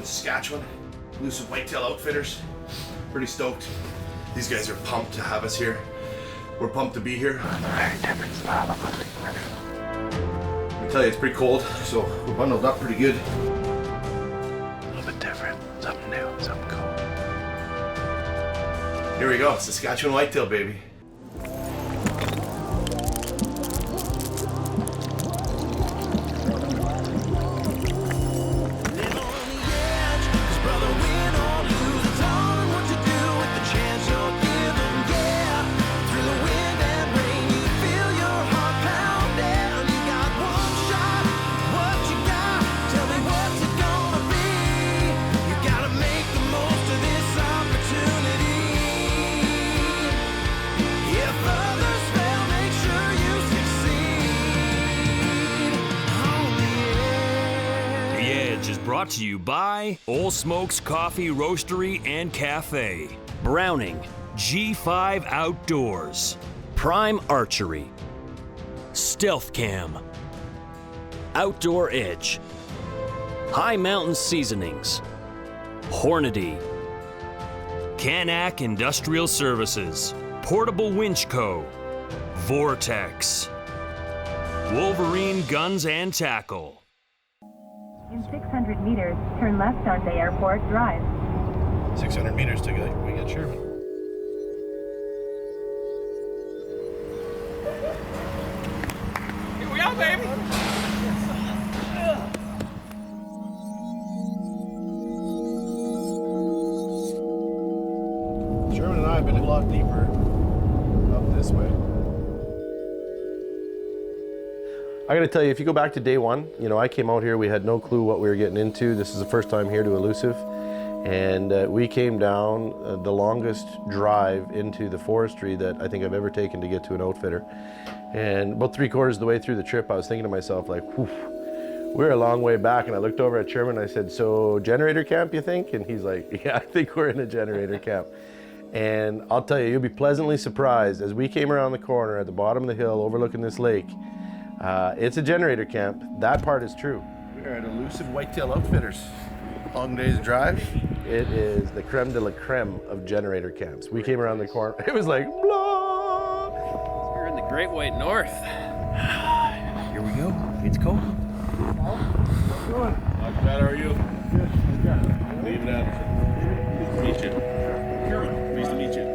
Sherman, Saskatchewan. Elusive Whitetail Outfitters. Pretty stoked. These guys are pumped to have us here. We're pumped to be here. Very different style of hunting. I tell you, it's pretty cold, so we're bundled up pretty good. A little bit different, something new, something cool. Here we go, Saskatchewan Whitetail, baby. Brought to you by Old Smokes Coffee Roastery and Cafe, Browning, G5 Outdoors, Prime Archery, Stealth Cam, Outdoor Edge, High Mountain Seasonings, Hornady, Canac Industrial Services, Portable Winch Co., Vortex, Wolverine Guns and Tackle. In 600 meters, turn left onto Airport Drive. 600 meters to go, we get Sherman. Here we are, baby! Sherman and I have been a lot deeper up this way. I gotta tell you, if you go back to day one, you know, I came out here, we had no clue what we were getting into. This is the first time here to Elusive. And we came down the longest drive into the forestry that I think I've ever taken to get to an outfitter. And about 3/4 of the way through the trip, I was thinking to myself, like, whew, we're a long way back. And I looked over at Sherman and I said, so generator camp, you think? And he's like, yeah, I think we're in a generator camp. And I'll tell you, you'll be pleasantly surprised as we came around the corner at the bottom of the hill overlooking this lake. It's a generator camp. That part is true. We're at Elusive Whitetail Outfitters. Long day's drive. It is the creme de la creme of generator camps. We came around the corner. It was like, blah. We're in the Great White North. Here we go. It's cold. Not bad, how are you? Good. Leave that. Nice to meet you. Nice to meet you.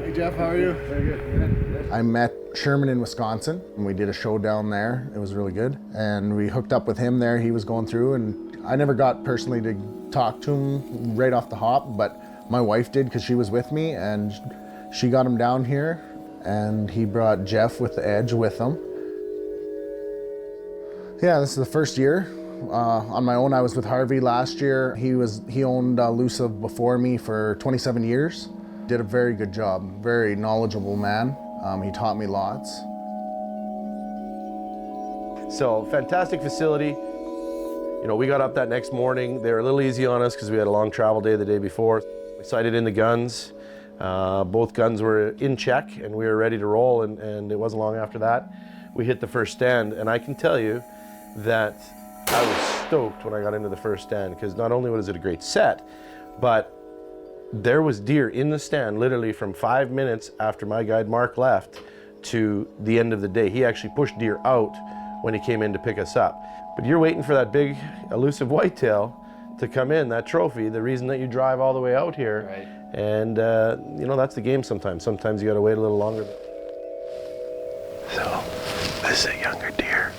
Hey Jeff, how are you? Very good. I met Sherman in Wisconsin and we did a show down there. It was really good. And we hooked up with him there. He was going through and I never got personally to talk to him right off the hop, but my wife did because she was with me and she got him down here and he brought Jeff with the Edge with him. Yeah, this is the first year. On my own, I was with Harvey last year. He owned Elusive before me for 27 years. Did a very good job, very knowledgeable man. He taught me lots. So, fantastic facility. You know, we got up that next morning. They were a little easy on us because we had a long travel day the day before. We sighted in the guns. Both guns were in check and we were ready to roll, and it wasn't long after that we hit the first stand. And I can tell you that I was stoked when I got into the first stand because not only was it a great set, but there was deer in the stand literally from 5 minutes after my guide Mark left to the end of the day. He actually pushed deer out when he came in to pick us up. But you're waiting for that big elusive whitetail to come in, that trophy, the reason that you drive all the way out here. Right. And you know, that's the game sometimes. Sometimes you gotta wait a little longer. So, this is a younger deer.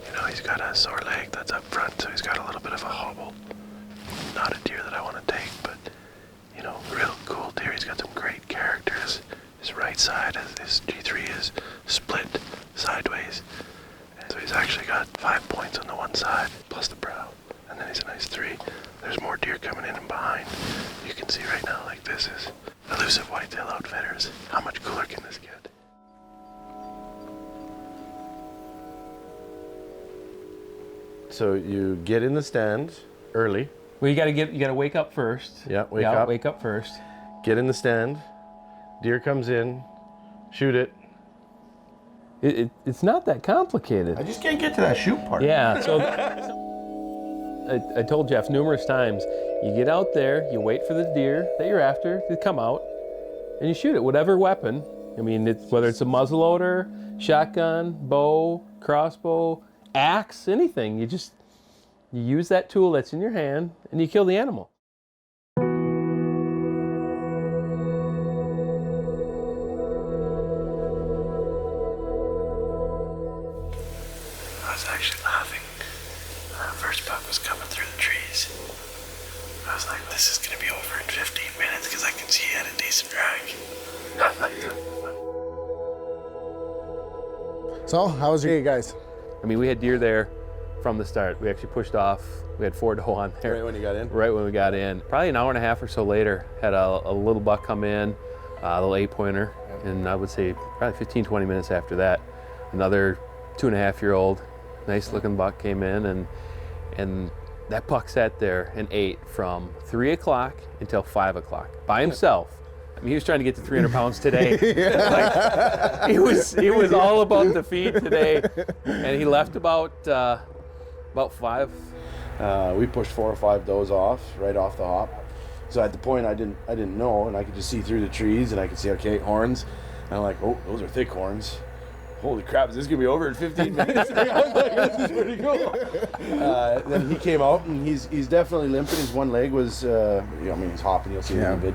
You know, he's got a sore leg that's up front, so he's got a little bit of a hobble. Not a deer that I want to take, but you know, real cool deer. He's got some great characters. His right side, his G3 is split sideways. And so he's actually got 5 points on the one side, plus the brow. And then he's a nice 3. There's more deer coming in and behind. You can see right now, like this is Elusive Whitetail Outfitters. How much cooler can this get? So you get in the stand early. Well, you gotta wake up first. Yeah, wake up first. Get in the stand. Deer comes in, shoot it, It's not that complicated. I just can't get to that shoot part. Yeah, so I told Jeff numerous times, you get out there, you wait for the deer that you're after to come out, and you shoot it, whatever weapon. I mean, whether it's a muzzleloader, shotgun, bow, crossbow, axe, anything. You use that tool that's in your hand, and you kill the animal. I was actually laughing. First buck was coming through the trees. I was like, this is going to be over in 15 minutes because I can see he had a decent drag. So, how was your day, guys? I mean, we had deer there from the start. We actually pushed off. We had 4 doe on there. Right when you got in? Right when we got in. Probably an hour and a half or so later, had a little buck come in, a little 8-pointer, and I would say probably 15, 20 minutes after that, another 2.5-year-old, nice looking buck came in, and that buck sat there and ate from 3 o'clock until 5 o'clock by himself. I mean, he was trying to get to 300 pounds today. Like, it was all about the feed today, and he left about 5. We pushed 4 or 5 does off right off the hop. So at the point I didn't know, and I could just see through the trees, and I could see, okay, horns. And I'm like, oh, those are thick horns. Holy crap, is this gonna be over in 15 minutes? I was like, this is pretty cool. Then he came out, and he's definitely limping. His one leg was, he's hopping. You'll see it in the vid.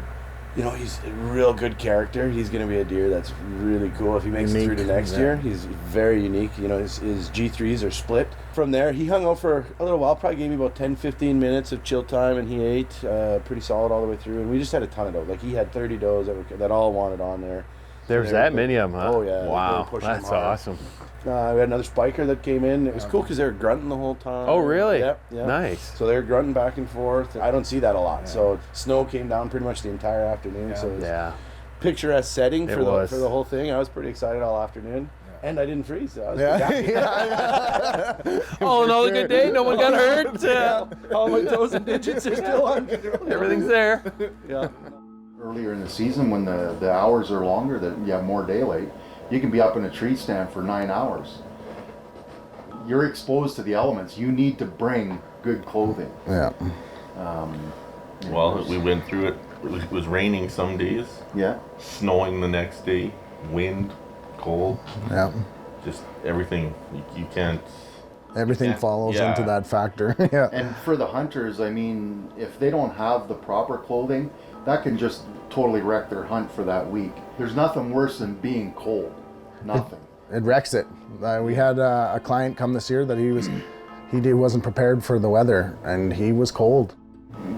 You know, he's a real good character. He's going to be a deer that's really cool if he makes it through to next year. He's very unique. You know, his G3s are split. From there, he hung out for a little while, probably gave me about 10-15 minutes of chill time, and he ate pretty solid all the way through. And we just had a ton of does. Like, he had 30 does that all wanted on there. There's that many of them, huh? Oh, yeah. Wow, that's awesome. We had another spiker that came in. It was cool because they were grunting the whole time. Oh, really? Yep. Nice. So they were grunting back and forth. I don't see that a lot. So snow came down pretty much the entire afternoon. So it was picturesque setting for the whole thing. I was pretty excited all afternoon. And I didn't freeze. So I was pretty happy. Oh, another good day. No one got hurt. All my toes and digits are still on. Everything's there. Yeah. Earlier in the season, when the hours are longer, that you have more daylight, you can be up in a tree stand for 9 hours. You're exposed to the elements. You need to bring good clothing. Yeah. We went through it. It was raining some days. Yeah. Snowing the next day. Wind, cold. Yeah. Just everything. You can't. Everything follows into that factor. Yeah. And for the hunters, I mean, if they don't have the proper clothing, that can just totally wreck their hunt for that week. There's nothing worse than being cold. Nothing. It wrecks it. We had a client come this year that he wasn't prepared for the weather, and he was cold.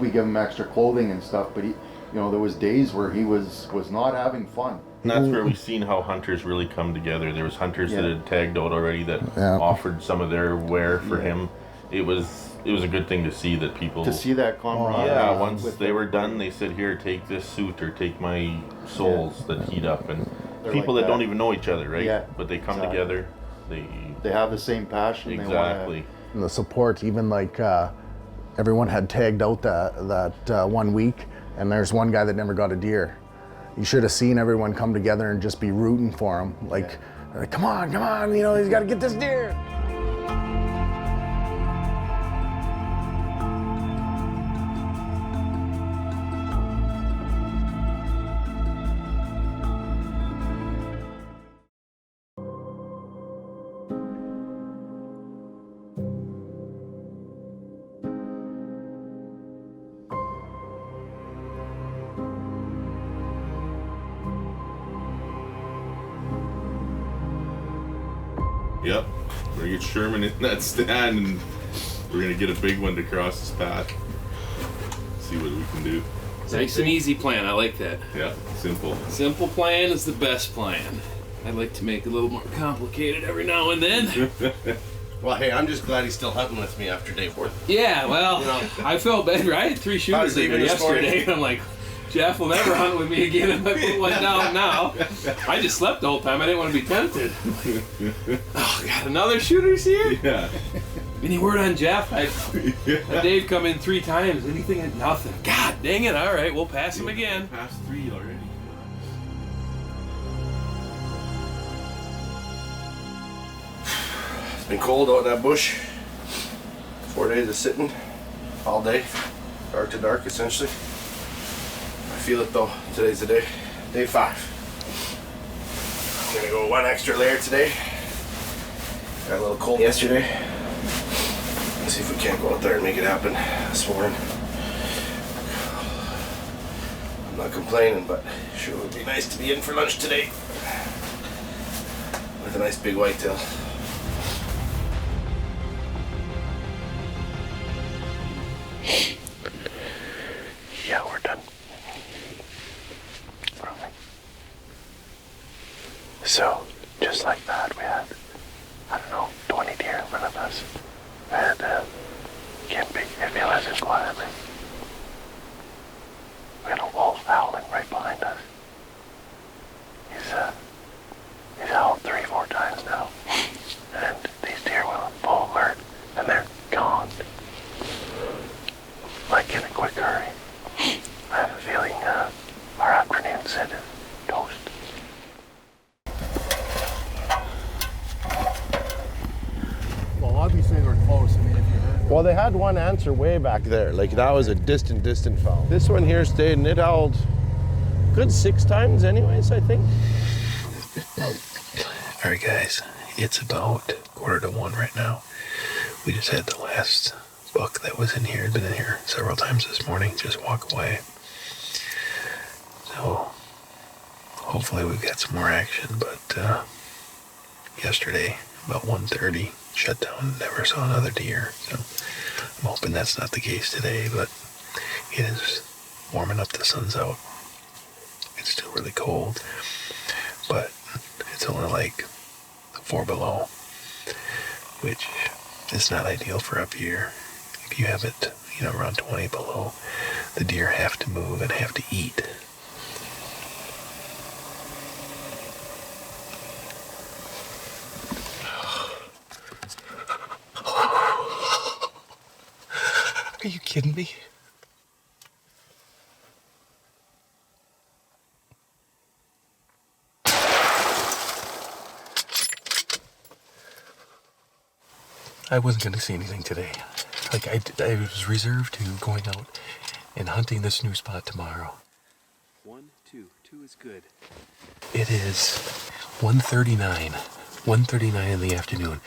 We give him extra clothing and stuff, but there was days where he was not having fun. And that's where we've seen how hunters really come together. There was hunters that had tagged out already that offered some of their wear for him. It was a good thing to see that people... To see that camaraderie. Yeah, once they were done, they said, here, take this suit or take my soles that heat up. And people that don't even know each other, right? Yeah. But they come together. They have the same passion. Exactly. And the support, even like everyone had tagged out that 1 week, and there's one guy that never got a deer. You should have seen everyone come together and just be rooting for him. Like come on, he's got to get this deer. Yep. We're gonna get Sherman in that stand, and we're gonna get a big one to cross his path. See what we can do. Nice and easy plan. I like that. Yeah, simple. Simple plan is the best plan. I like to make it a little more complicated every now and then. Well, hey, I'm just glad he's still hunting with me after day 4. Yeah, well, I felt bad. I had 3 shooters in there yesterday, and I'm like, Jeff will never hunt with me again if I put one down now. I just slept the whole time. I didn't want to be tempted. Oh, God, another shooter's here? Yeah. Any word on Jeff? Dave come in 3 times. Anything? Nothing. God dang it. All right, we'll pass him again. Past 3 already. It's been cold out in that bush. 4 days of sitting all day, dark to dark essentially. I feel it though. Today's the day. Day 5. I'm gonna go 1 extra layer today. Got a little cold yesterday. Let's see if we can't go out there and make it happen this morning. I'm not complaining, but sure would be nice to be in for lunch today with a nice big whitetail. Yeah, we're done. So, just like that, we had, I don't know, 20 deer in front of us. And camping, if you listen quietly. We had a wolf howling right behind us. He's howled 3-4 times now. And these deer were full alert, and they're gone. Like in a quick hurry. I have a feeling our afternoon set is toast. Well, obviously they're close. I mean, if you heard. Well, they had one answer way back there. Like that was a distant foul. This one here stayed and it howled good 6 times anyways, I think. All right, guys, it's about 1:45 right now. We just had the last buck that was in here, had been in here several times this morning, just walk away. So hopefully we've got some more action, but yesterday about 1:30 shut down, never saw another deer. So I'm hoping that's not the case today, but it is warming up, the sun's out. It's still really cold, but it's only like 4 below, which is not ideal for up here. If you have it, around 20 below, the deer have to move and have to eat. Are you kidding me? I wasn't going to see anything today. Like, I was reserved to going out and hunting this new spot tomorrow. 1, 2 is good. It is 1:39. 1:39 in the afternoon.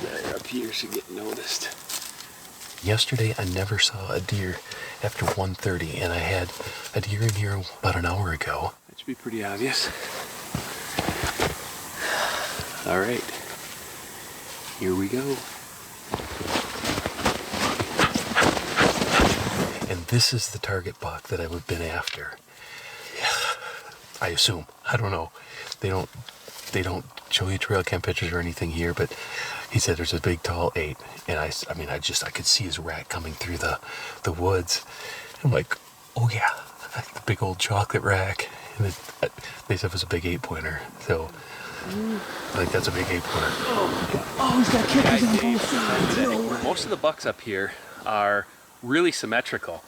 They're up here should get noticed. Yesterday, I never saw a deer after 1:30, and I had a deer in here about an hour ago. That should be pretty obvious. All right. Here we go. And this is the target buck that I've been after. I assume. I don't know. They don't show you trail cam pictures or anything here, but he said there's a big tall 8, and I could see his rack coming through the woods. I'm like, oh yeah, the big old chocolate rack. And they said it was a big 8-pointer, so I think that's a big 8-pointer. Oh, he's got kickers on both sides. Most of the bucks up here are really symmetrical.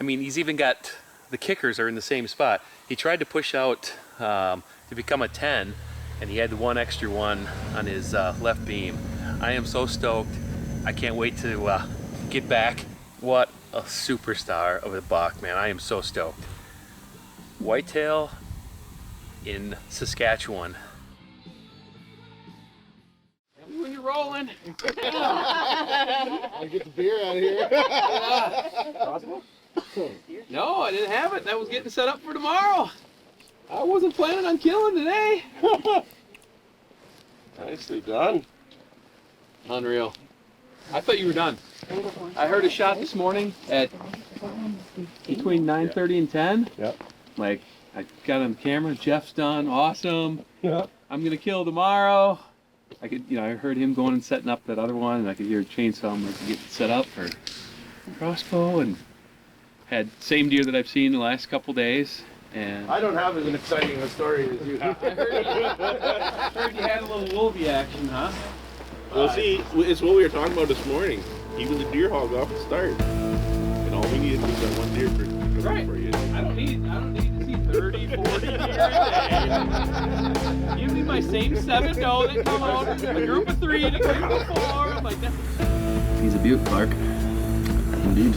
I mean, he's even got the kickers are in the same spot. He tried to push out to become a 10, and he had the 1 extra one on his left beam. I am so stoked. I can't wait to get back. What a superstar of a buck, man. I am so stoked. Whitetail in Saskatchewan. When you're rolling. I'll get the beer out of here. No, I didn't have it. That was getting set up for tomorrow. I wasn't planning on killing today. Nicely done. Unreal. I thought you were done. I heard a shot this morning at between 9:30 and 10. Yep. Like, I got on the camera. Jeff's done. Awesome. Yep. I'm gonna kill tomorrow. I heard him going and setting up that other one, and I could hear a chainsaw. I'm like, get set up for crossbow, and had same deer that I've seen the last couple days. And I don't have as an exciting a story as you have. I heard you had a little wolvie action, huh? Well, see, it's what we were talking about this morning. He was a deer hog off the start, and all we needed was that one deer for Right. for you. I don't need to see 30, 40 deer a day. Give me my my same 7 doe that come out, a group of 3 and a group of 4. I'm like, he's a beaut, Clark. Indeed.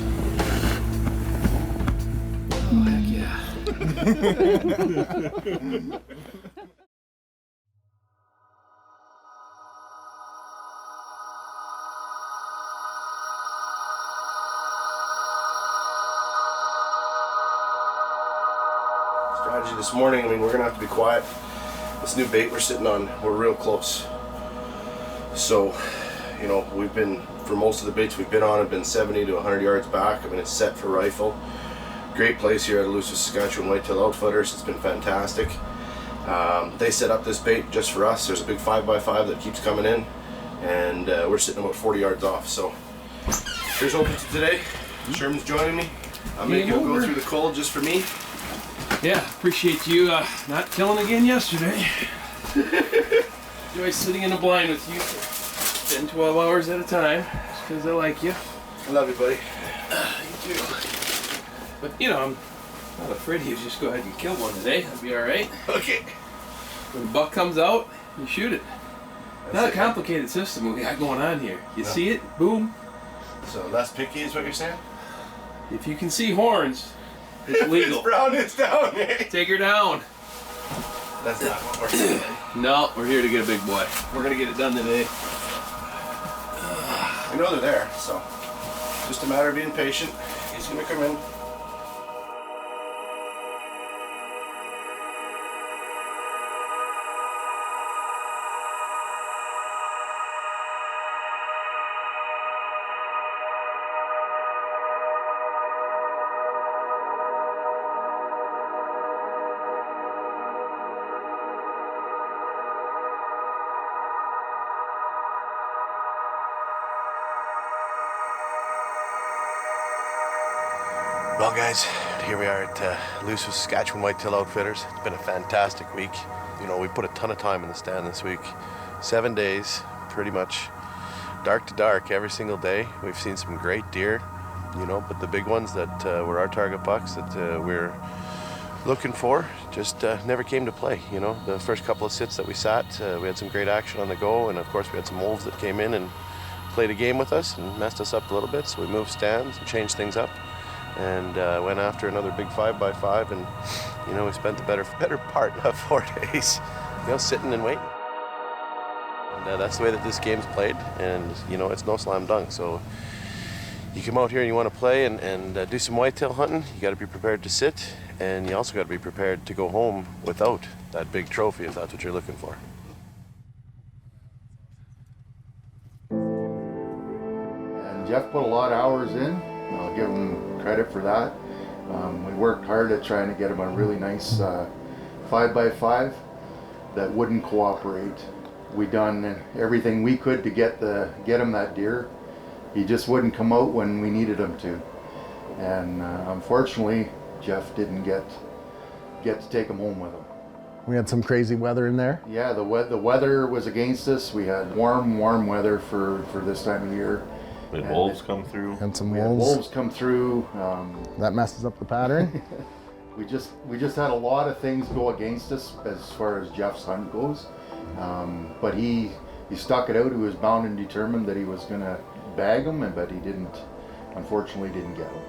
Oh, heck yeah. Strategy this morning, I mean, we're gonna have to be quiet. This new bait we're sitting on, we're real close. So, you know, we've been, for most of the baits we've been on, have been 70 to 100 yards back. I mean, it's set for rifle. Great place here at Elusive Saskatchewan Whitetail Outfitters. It's been fantastic. They set up this bait just for us. There's a big 5x5 that keeps coming in, and we're sitting about 40 yards off. So here's hoping to today. Sherman's joining me. I'm making him go through the cold just for me. Yeah, appreciate you not killing again yesterday. Enjoy sitting in the blind with you for 10, 12 hours at a time, just because I like you. I love you, buddy. You too. But, you know, I'm not afraid of you. Just go ahead and kill one today. That'll be all right. Okay. When the buck comes out, you shoot it. Not a complicated system we got going on here. You see it, boom. So less picky is what you're saying? If you can see horns, it's legal. It's brown, it's down, eh? Take her down. That's not what we're doing. No, we're here to get a big boy. We're gonna get it done today. I know they're there, so just a matter of being patient. He's gonna come in. Well guys, here we are at Elusive Saskatchewan Whitetail Outfitters. It's been a fantastic week. You know, we put a ton of time in the stand this week. 7 days, pretty much dark to dark every single day. We've seen some great deer, you know, but the big ones that were our target bucks that we're looking for just never came to play. You know, the first couple of sits that we sat, we had some great action on the go, and of course we had some wolves that came in and played a game with us and messed us up a little bit, so we moved stands and changed things up. And went after another big 5x5, and you know, we spent the better part of 4 days, you know, sitting and waiting. And that's the way that this game's played, and you know, it's no slam dunk. So you come out here and you want to play and do some whitetail hunting, you got to be prepared to sit, and you also got to be prepared to go home without that big trophy if that's what you're looking for. And Jeff put a lot of hours in. I'll give him credit for that. We worked hard at trying to get him a really nice 5x5 that wouldn't cooperate. We done everything we could to get him that deer. He just wouldn't come out when we needed him to. And unfortunately, Jeff didn't get to take him home with him. We had some crazy weather in there. Yeah, the weather was against us. We had warm weather for this time of year. We had wolves come through. And some We had wolves. wolves come through. That messes up the pattern. We just had a lot of things go against us as far as Jeff's hunt goes. But he stuck it out. He was bound and determined that he was going to bag him, but he unfortunately didn't get him.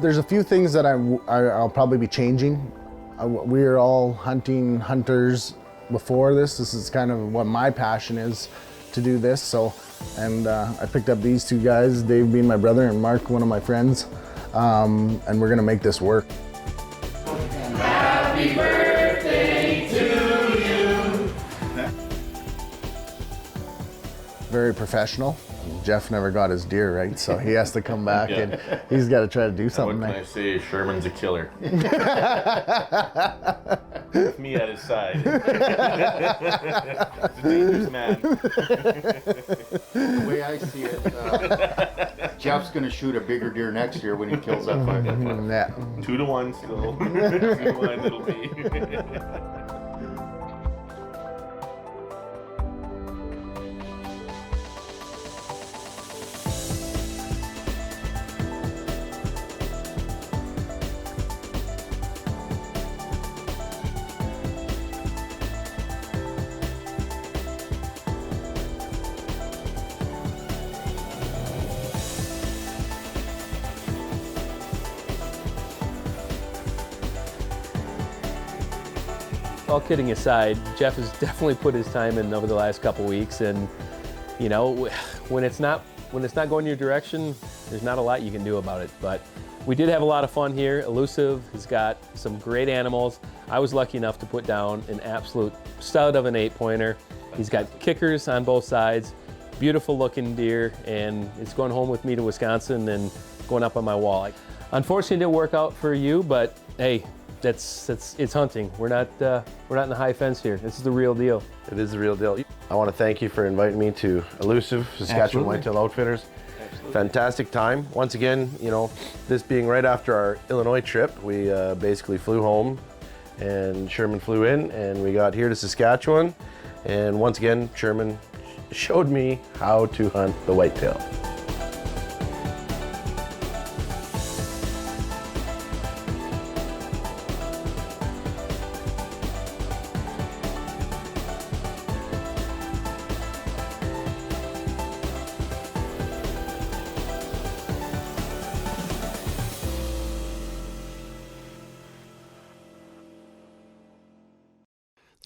There's a few things that I'll probably be changing. We are all hunters before this. This is kind of what my passion is, to do this. So, and I picked up these two guys, Dave being my brother and Mark, one of my friends, and we're gonna make this work. Happy birthday to you. Very professional. Jeff never got his deer, right? So he has to come back and he's got to try to do something. What can I say? Sherman's a killer. With me at his side. He's a dangerous man. The way I see it, Jeff's going to shoot a bigger deer next year when he kills that 5x5. Yeah. 2-1 still. 2-1 it'll be. all kidding aside, Jeff has definitely put his time in over the last couple weeks, and you know, when it's not going your direction, there's not a lot you can do about it. But we did have a lot of fun here. Elusive has got some great animals. I was lucky enough to put down an absolute stud of an 8-pointer. He's got kickers on both sides, beautiful looking deer, and it's going home with me to Wisconsin and going up on my wall. Unfortunately, it didn't work out for you, but hey, it's hunting. We're not in the high fence here. This is the real deal. It is the real deal. I want to thank you for inviting me to Elusive Saskatchewan Whitetail Outfitters. Fantastic time. Once again, you know, this being right after our Illinois trip, we basically flew home and Sherman flew in and we got here to Saskatchewan. And once again, Sherman showed me how to hunt the whitetail.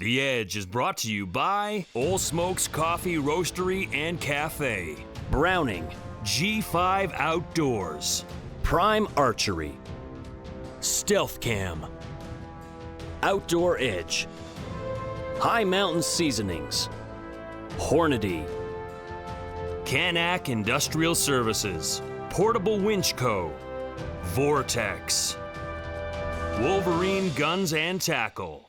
The Edge is brought to you by Old Smokes Coffee Roastery and Cafe, Browning, G5 Outdoors, Prime Archery, Stealth Cam, Outdoor Edge, High Mountain Seasonings, Hornady, Canac Industrial Services, Portable Winch Co., Vortex, Wolverine Guns and Tackle.